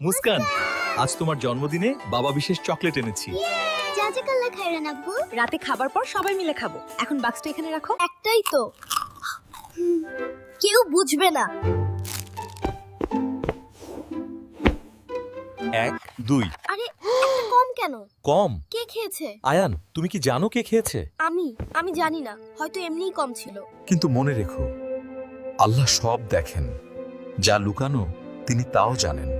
মুস্কান, আজ তোমার জন্মদিনে বাবা বিশেষ চকলেট এনেছি। জাজাকাল্লাহ খাইরান আব্বু। রাতে খাবার পর সবাই মিলে খাবো। এখন বাক্সটা এখানে রাখো। একটাই তো, কেউ বুঝবে না। 1, 2। আরে একটা কম কেন? কম? কে খেয়েছে? আয়ান, তুমি কি জানো কে খেয়েছে? আমি জানি না, হয়তো এমনিই কম ছিল। কিন্তু মনে রেখো, আল্লাহ সব দেখেন, যা লুকানো তিনি তাও জানেন।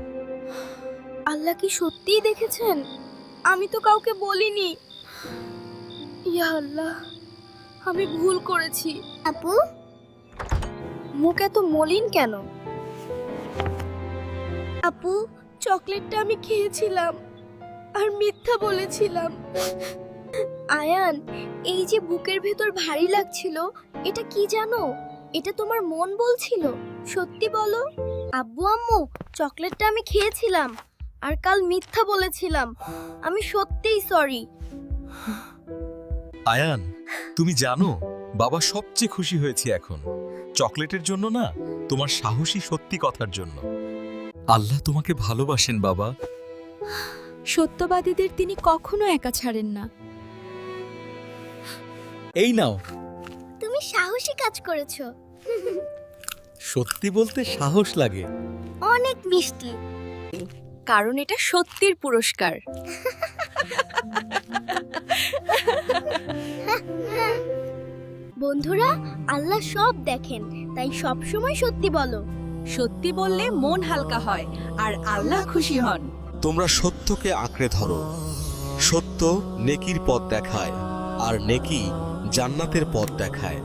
আল্লাহ কি সত্যিই দেখেছেন? আমি তো কাউকে বলিনি। ইয়া আল্লাহ, আমি ভুল করেছি। আপু, মুখ এত মলিন কেন? আপু, চকলেটটা আমি খেয়েছিলাম আর মিথ্যা বলেছিলাম। আয়ান, এই যে বুকের ভেতর ভারী লাগছিল, এটা কি জানো? এটা তোমার মন বলছিল। সত্যি বলো। আব্বু আম্মু, চকলেটটা আমি খেয়েছিলাম আর কাল মিথ্যা বলেছিলাম। আমি সত্যিই সরি। আয়ান, তুমি জানো বাবা সবচেয়ে খুশি হয়েছে এখন চকলেটের জন্য না, তোমার সাহসী সত্যি কথার জন্য। আল্লাহ তোমাকে ভালোবাসেন বাবা। সত্যবাদীদের তিনি কখনো একা ছাড়েন না। এই নাও। তুমি সাহসী কাজ করেছো। সত্যি বলতে সাহস লাগে। অনেক মিষ্টি। কারণ এটা সত্যির পুরস্কার। বন্ধুরা, আল্লাহ সব দেখেন, তাই সব সময় সত্যি বলো। সত্যি বললে মন হালকা হয় আর আল্লাহ খুশি হন। তোমরা সত্যকে আঁকড়ে ধরো। সত্য নেকির পথ দেখায়, আর নেকি জান্নাতের পথ দেখায়।